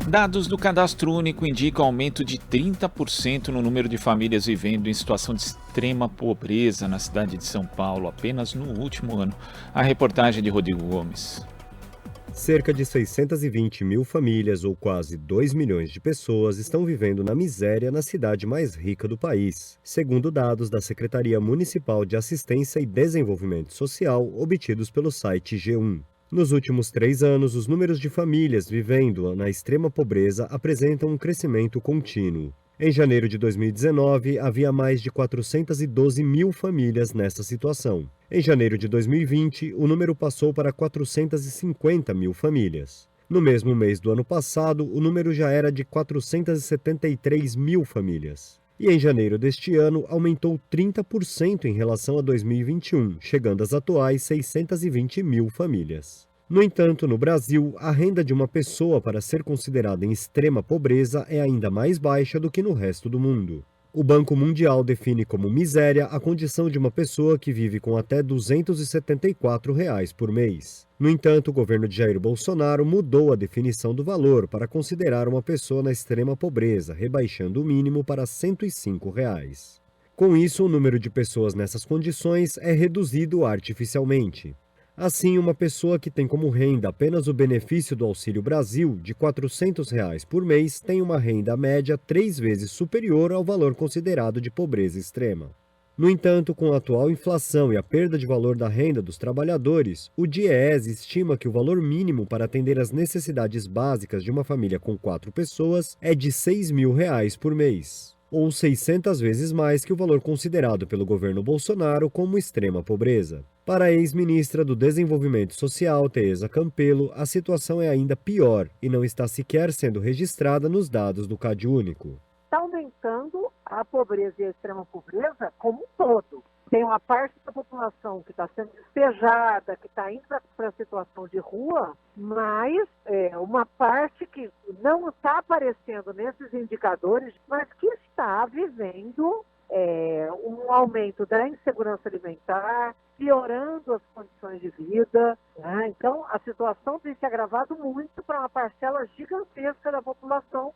Dados do Cadastro Único indicam aumento de 30% no número de famílias vivendo em situação de extrema pobreza na cidade de São Paulo apenas no último ano. A reportagem de Rodrigo Gomes. Cerca de 620 mil famílias, ou quase 2 milhões de pessoas, estão vivendo na miséria na cidade mais rica do país, segundo dados da Secretaria Municipal de Assistência e Desenvolvimento Social obtidos pelo site G1. Nos últimos 3 anos, os números de famílias vivendo na extrema pobreza apresentam um crescimento contínuo. Em janeiro de 2019, havia mais de 412 mil famílias nessa situação. Em janeiro de 2020, o número passou para 450 mil famílias. No mesmo mês do ano passado, o número já era de 473 mil famílias. E em janeiro deste ano, aumentou 30% em relação a 2021, chegando às atuais 620 mil famílias. No entanto, no Brasil, a renda de uma pessoa para ser considerada em extrema pobreza é ainda mais baixa do que no resto do mundo. O Banco Mundial define como miséria a condição de uma pessoa que vive com até R$ 274 por mês. No entanto, o governo de Jair Bolsonaro mudou a definição do valor para considerar uma pessoa na extrema pobreza, rebaixando o mínimo para R$ 105. Com isso, o número de pessoas nessas condições é reduzido artificialmente. Assim, uma pessoa que tem como renda apenas o benefício do Auxílio Brasil, de R$ 400 por mês, tem uma renda média 3 vezes superior ao valor considerado de pobreza extrema. No entanto, com a atual inflação e a perda de valor da renda dos trabalhadores, o DIEESE estima que o valor mínimo para atender às necessidades básicas de uma família com 4 pessoas é de R$ 6.000 por mês, ou 600 vezes mais que o valor considerado pelo governo Bolsonaro como extrema pobreza. Para a ex-ministra do Desenvolvimento Social, Tereza Campelo, a situação é ainda pior e não está sequer sendo registrada nos dados do CadÚnico. Está aumentando a pobreza e a extrema pobreza como um todo. Tem uma parte da população que está sendo despejada, que está indo para a situação de rua, mas uma parte que não está aparecendo nesses indicadores, mas que está vivendo um aumento da insegurança alimentar, piorando as condições de vida, né? Então, a situação tem se agravado muito para uma parcela gigantesca da população.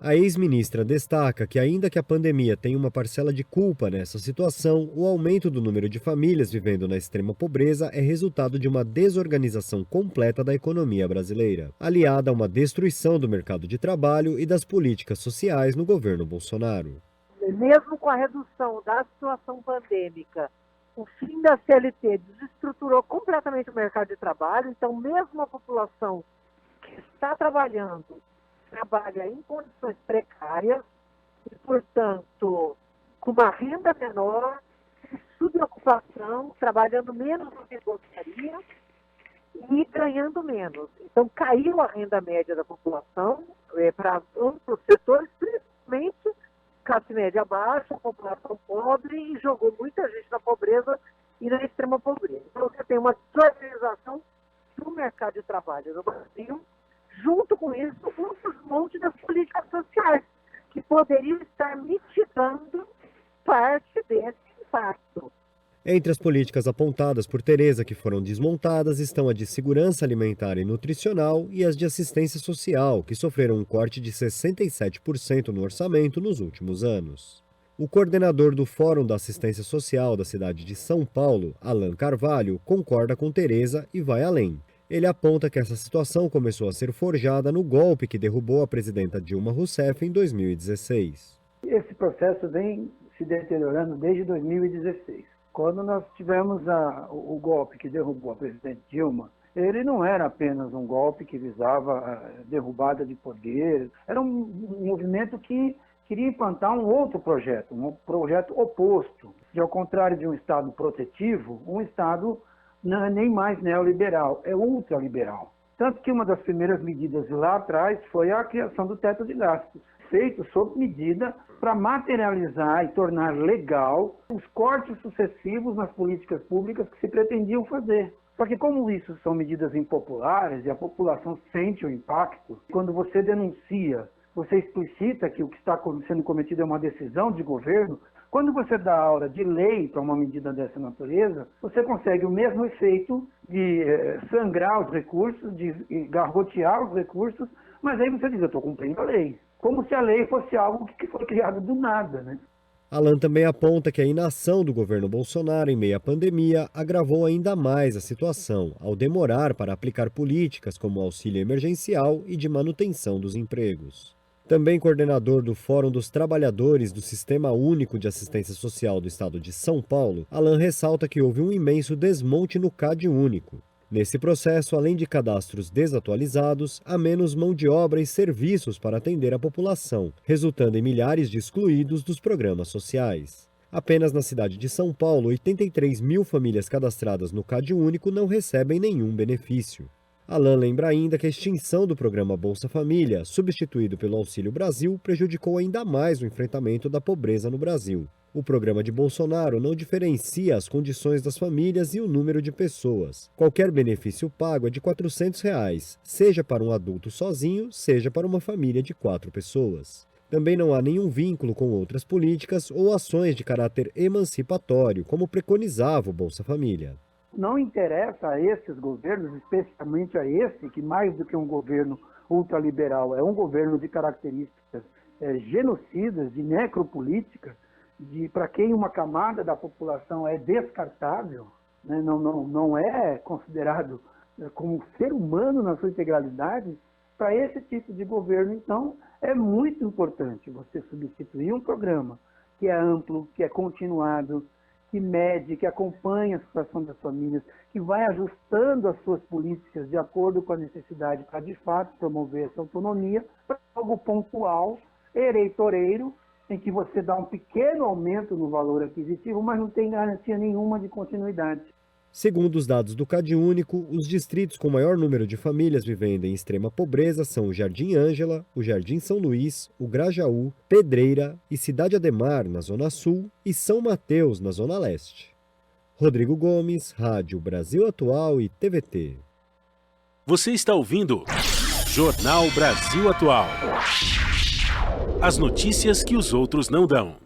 A ex-ministra destaca que, ainda que a pandemia tenha uma parcela de culpa nessa situação, o aumento do número de famílias vivendo na extrema pobreza é resultado de uma desorganização completa da economia brasileira, aliada a uma destruição do mercado de trabalho e das políticas sociais no governo Bolsonaro. Mesmo com a redução da situação pandêmica, o fim da CLT desestruturou completamente o mercado de trabalho, então mesmo a população que está trabalhando, trabalha em condições precárias e, portanto, com uma renda menor, subocupação, trabalhando menos do que gostaria e ganhando menos. Então, caiu a renda média da população para amplos setores, principalmente classe média baixa, população pobre, e jogou muita gente na pobreza e na extrema pobreza. Então, você tem uma desorganização do mercado de trabalho no Brasil. Junto com isso, um desmonte das políticas sociais, que poderiam estar mitigando parte desse impacto. Entre as políticas apontadas por Tereza que foram desmontadas estão a de segurança alimentar e nutricional e as de assistência social, que sofreram um corte de 67% no orçamento nos últimos anos. O coordenador do Fórum da Assistência Social da cidade de São Paulo, Alan Carvalho, concorda com Tereza e vai além. Ele aponta que essa situação começou a ser forjada no golpe que derrubou a presidenta Dilma Rousseff em 2016. Esse processo vem se deteriorando desde 2016. Quando nós tivemos o golpe que derrubou a presidente Dilma, ele não era apenas um golpe que visava a derrubada de poder, era um movimento que queria implantar um outro projeto, um projeto oposto. E ao contrário de um Estado protetivo, um Estado não é nem mais neoliberal, é ultraliberal. Tanto que uma das primeiras medidas lá atrás foi a criação do teto de gastos, feito sob medida para materializar e tornar legal os cortes sucessivos nas políticas públicas que se pretendiam fazer. Só que como isso são medidas impopulares e a população sente o impacto, quando você denuncia, você explicita que o que está sendo cometido é uma decisão de governo, quando você dá aula de lei para uma medida dessa natureza, você consegue o mesmo efeito de sangrar os recursos, de garrotear os recursos, Mas aí você diz, eu estou cumprindo a lei. Como se a lei fosse algo que foi criado do nada, né? Alan também aponta que a inação do governo Bolsonaro em meio à pandemia agravou ainda mais a situação, ao demorar para aplicar políticas como auxílio emergencial e de manutenção dos empregos. Também coordenador do Fórum dos Trabalhadores do Sistema Único de Assistência Social do Estado de São Paulo, Alan ressalta que houve um imenso desmonte no CAD único. Nesse processo, além de cadastros desatualizados, há menos mão de obra e serviços para atender a população, resultando em milhares de excluídos dos programas sociais. Apenas na cidade de São Paulo, 83 mil famílias cadastradas no CAD único não recebem nenhum benefício. Alan lembra ainda que a extinção do programa Bolsa Família, substituído pelo Auxílio Brasil, prejudicou ainda mais o enfrentamento da pobreza no Brasil. O programa de Bolsonaro não diferencia as condições das famílias e o número de pessoas. Qualquer benefício pago é de R$ 400, seja para um adulto sozinho, seja para uma família de 4 pessoas. Também não há nenhum vínculo com outras políticas ou ações de caráter emancipatório, como preconizava o Bolsa Família. Não interessa a esses governos, especialmente a esse, que mais do que um governo ultraliberal, é um governo de características genocidas, de necropolítica, para quem uma camada da população é descartável, né, não é considerado como ser humano na sua integralidade, para esse tipo de governo, então, é muito importante você substituir um programa que é amplo, que é continuado, que mede, que acompanha a situação das famílias, que vai ajustando as suas políticas de acordo com a necessidade para, de fato, promover essa autonomia, para algo pontual, eleitoreiro, em que você dá um pequeno aumento no valor aquisitivo, mas não tem garantia nenhuma de continuidade. Segundo os dados do CAD único, os distritos com maior número de famílias vivendo em extrema pobreza são o Jardim Ângela, o Jardim São Luís, o Grajaú, Pedreira e Cidade Ademar, na Zona Sul, e São Mateus, na Zona Leste. Rodrigo Gomes, Rádio Brasil Atual e TVT. Você está ouvindo Jornal Brasil Atual. As notícias que os outros não dão.